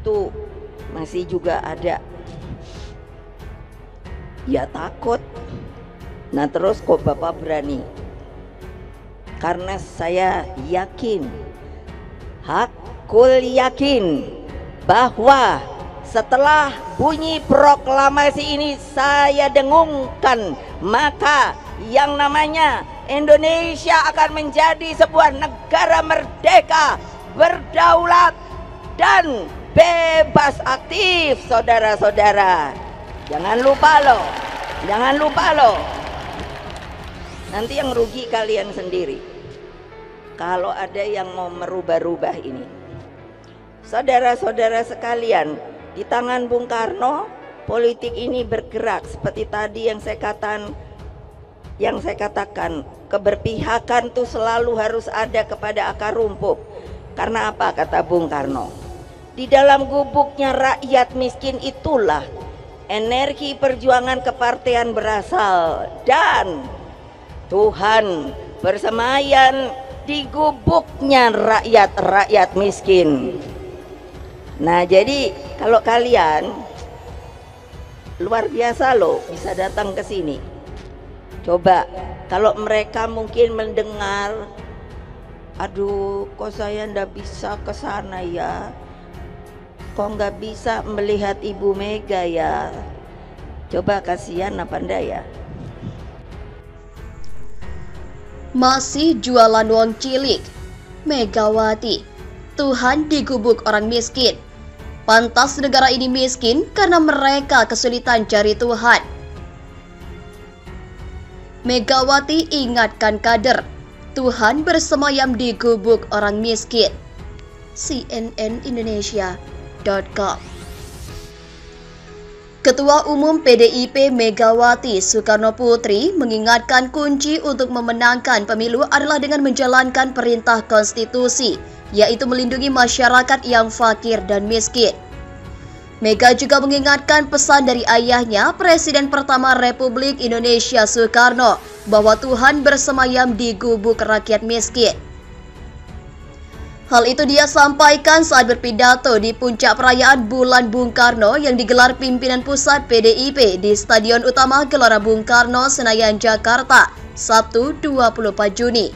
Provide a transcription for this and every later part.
itu masih juga ada. Ya takut. Nah terus kok Bapak berani? Karena saya yakin, hakul yakin bahwa setelah bunyi proklamasi ini saya dengungkan, maka yang namanya Indonesia akan menjadi sebuah negara merdeka, berdaulat dan bebas aktif, saudara-saudara. Jangan lupa loh, jangan lupa loh. Nanti yang rugi kalian sendiri kalau ada yang mau merubah-rubah ini. Saudara-saudara sekalian, di tangan Bung Karno politik ini bergerak seperti tadi yang saya katakan, keberpihakan tuh selalu harus ada kepada akar rumput. Karena apa kata Bung Karno? Di dalam gubuknya rakyat miskin itulah energi perjuangan kepartean berasal, dan Tuhan bersemayam di gubuknya rakyat miskin. Nah jadi kalau kalian luar biasa loh bisa datang ke sini. Coba kalau mereka mungkin mendengar, aduh kok saya ndak bisa ke sana ya, kok nggak bisa melihat Ibu Mega ya. Coba kasihan apa ndak ya. Masih jualan uang cilik, Megawati, Tuhan di gubuk orang miskin. Pantas negara ini miskin karena mereka kesulitan cari Tuhan. Megawati ingatkan kader, Tuhan bersemayam di gubuk orang miskin. cnnindonesia.com. Ketua Umum PDIP Megawati Soekarnoputri mengingatkan kunci untuk memenangkan pemilu adalah dengan menjalankan perintah konstitusi, yaitu melindungi masyarakat yang fakir dan miskin. Mega juga mengingatkan pesan dari ayahnya, Presiden pertama Republik Indonesia Soekarno, bahwa Tuhan bersemayam di gubuk rakyat miskin. Hal itu dia sampaikan saat berpidato di puncak perayaan Bulan Bung Karno yang digelar pimpinan pusat PDIP di Stadion Utama Gelora Bung Karno, Senayan, Jakarta, Sabtu 24 Juni.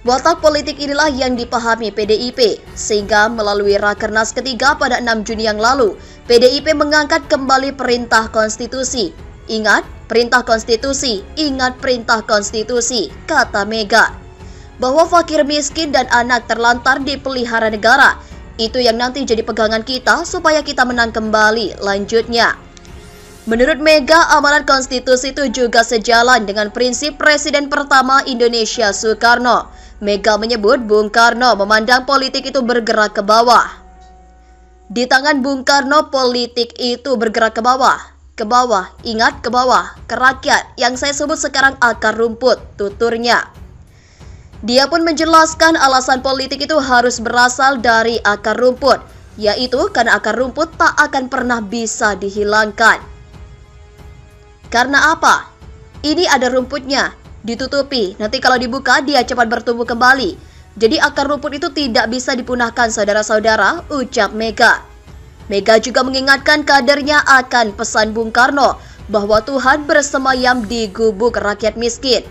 Watak politik inilah yang dipahami PDIP, sehingga melalui Rakernas ketiga pada 6 Juni yang lalu, PDIP mengangkat kembali perintah konstitusi. Ingat, perintah konstitusi, ingat perintah konstitusi, kata Mega. Bahwa fakir miskin dan anak terlantar dipelihara negara, itu yang nanti jadi pegangan kita supaya kita menang kembali, lanjutnya. Menurut Mega, amanat konstitusi itu juga sejalan dengan prinsip Presiden pertama Indonesia Soekarno. Mega menyebut Bung Karno memandang politik itu bergerak ke bawah. Di tangan Bung Karno politik itu bergerak ke bawah, ingat ke bawah, ke rakyat yang saya sebut sekarang akar rumput, tuturnya. Dia pun menjelaskan alasan politik itu harus berasal dari akar rumput, yaitu karena akar rumput tak akan pernah bisa dihilangkan. Karena apa? Ini ada rumputnya, ditutupi, nanti kalau dibuka dia cepat bertumbuh kembali. Jadi akar rumput itu tidak bisa dipunahkan, saudara-saudara, ucap Mega. Mega juga mengingatkan kadernya akan pesan Bung Karno bahwa Tuhan bersemayam di gubuk rakyat miskin.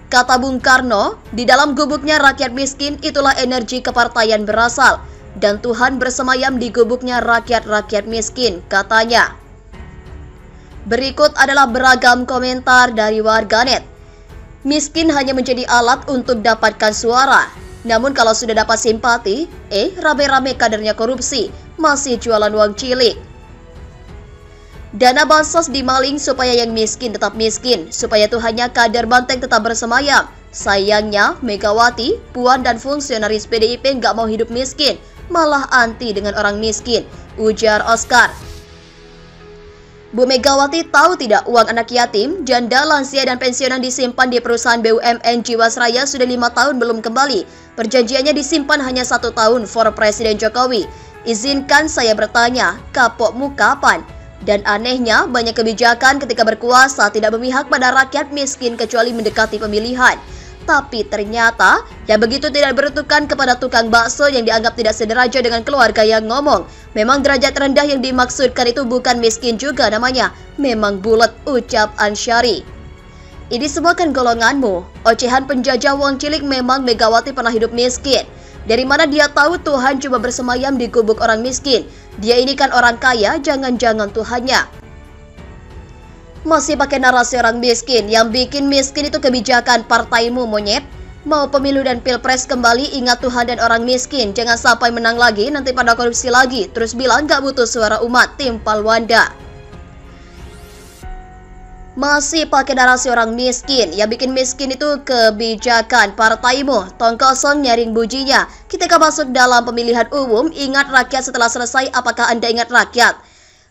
Kata Bung Karno, di dalam gubuknya rakyat miskin itulah energi kepartaian berasal, dan Tuhan bersemayam di gubuknya rakyat-rakyat miskin, katanya. Berikut adalah beragam komentar dari warganet. Miskin hanya menjadi alat untuk dapatkan suara, namun kalau sudah dapat simpati, rame-rame kadernya korupsi, masih jualan uang cilik. Dana bansos dimaling supaya yang miskin tetap miskin, supaya Tuhannya kader banteng tetap bersemayam. Sayangnya, Megawati, Puan dan fungsionaris PDIP nggak mau hidup miskin, malah anti dengan orang miskin, ujar Oscar. Bu Megawati tahu tidak uang anak yatim, janda, lansia dan pensiunan disimpan di perusahaan BUMN Jiwasraya sudah 5 tahun belum kembali. Perjanjiannya disimpan hanya 1 tahun for Presiden Jokowi. Izinkan saya bertanya, kapokmu kapan? Dan anehnya, banyak kebijakan ketika berkuasa tidak memihak pada rakyat miskin kecuali mendekati pemilihan. Tapi ternyata yang begitu tidak beruntukan kepada tukang bakso yang dianggap tidak sederajat dengan keluarga yang ngomong. Memang derajat rendah yang dimaksudkan itu bukan miskin juga namanya, memang bulat, ucap Ansyari. Ini semua kan golonganmu. Ocehan penjajah wong cilik, memang Megawati pernah hidup miskin. Dari mana dia tahu Tuhan cuma bersemayam di gubuk orang miskin? Dia ini kan orang kaya, jangan-jangan Tuhannya. Masih pakai narasi orang miskin. Yang bikin miskin itu kebijakan partaimu, monyet. Mau pemilu dan pilpres kembali, ingat Tuhan dan orang miskin. Jangan sampai menang lagi, nanti pada korupsi lagi. Terus bilang gak butuh suara umat, timpal Wanda. Masih pakai narasi orang miskin. Yang bikin miskin itu kebijakan partaimu. Tong kosong nyaring bujinya. Ketika masuk dalam pemilihan umum, ingat rakyat setelah selesai. Apakah Anda ingat rakyat?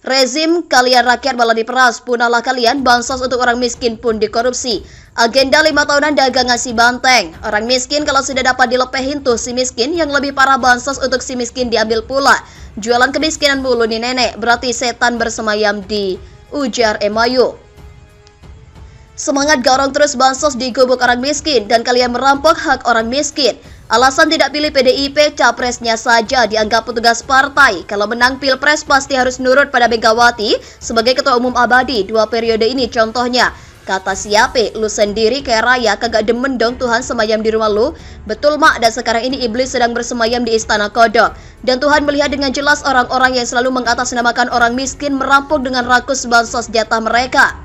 Rezim kalian rakyat malah diperas, punahlah kalian, bansos untuk orang miskin pun dikorupsi. Agenda 5 tahunan dagangan si banteng. Orang miskin kalau sudah dapat dilepehin tuh si miskin, yang lebih parah bansos untuk si miskin diambil pula. Jualan kemiskinan mulu nih nenek, berarti setan bersemayam di ujar Emayu. Semangat garong terus bansos di gubuk orang miskin dan kalian merampok hak orang miskin. Alasan tidak pilih PDIP, capresnya saja dianggap petugas partai. Kalau menang pilpres pasti harus nurut pada Megawati sebagai ketua umum abadi 2 periode ini contohnya. Kata siapa? Lu sendiri kayak raya kagak demen dong Tuhan semayam di rumah lu. Betul mak, dan sekarang ini iblis sedang bersemayam di istana kodok. Dan Tuhan melihat dengan jelas orang-orang yang selalu mengatasnamakan orang miskin merampok dengan rakus bansos jatah mereka.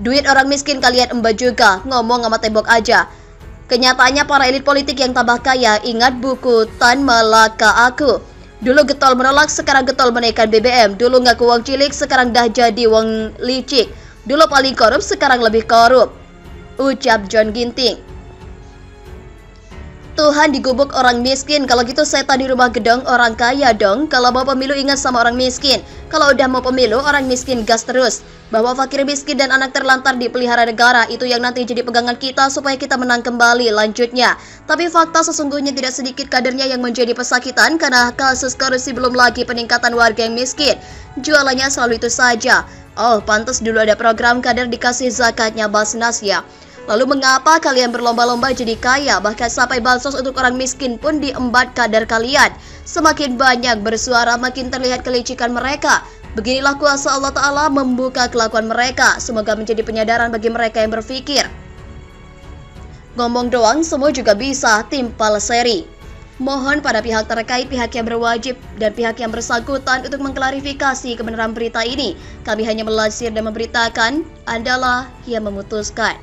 Duit orang miskin kalian embah juga, ngomong sama tembok aja. Kenyataannya para elit politik yang tambah kaya, ingat buku Tan Malaka Aku. Dulu getol menolak, sekarang getol menaikkan BBM. Dulu ngaku wong cilik, sekarang dah jadi wong licik. Dulu paling korup, sekarang lebih korup. Ucap John Ginting. Tuhan di gubuk orang miskin, kalau gitu setan di rumah gedong orang kaya dong. Kalau mau pemilu ingat sama orang miskin. Kalau udah mau pemilu, orang miskin gas terus. Bahwa fakir miskin dan anak terlantar dipelihara negara, itu yang nanti jadi pegangan kita supaya kita menang kembali lanjutnya. Tapi fakta sesungguhnya tidak sedikit kadernya yang menjadi pesakitan karena kasus korupsi, belum lagi peningkatan warga yang miskin. Jualannya selalu itu saja. Oh, pantas dulu ada program kader dikasih zakatnya Basnas ya. Lalu mengapa kalian berlomba-lomba jadi kaya? Bahkan sampai bansos untuk orang miskin pun diembat kader kalian. Semakin banyak bersuara, makin terlihat kelicikan mereka. Beginilah kuasa Allah Ta'ala membuka kelakuan mereka. Semoga menjadi penyadaran bagi mereka yang berpikir. Ngomong doang, semua juga bisa, timpal seri. Mohon pada pihak terkait, pihak yang berwajib, dan pihak yang bersangkutan untuk mengklarifikasi kebenaran berita ini. Kami hanya melansir dan memberitakan, Andalah yang memutuskan.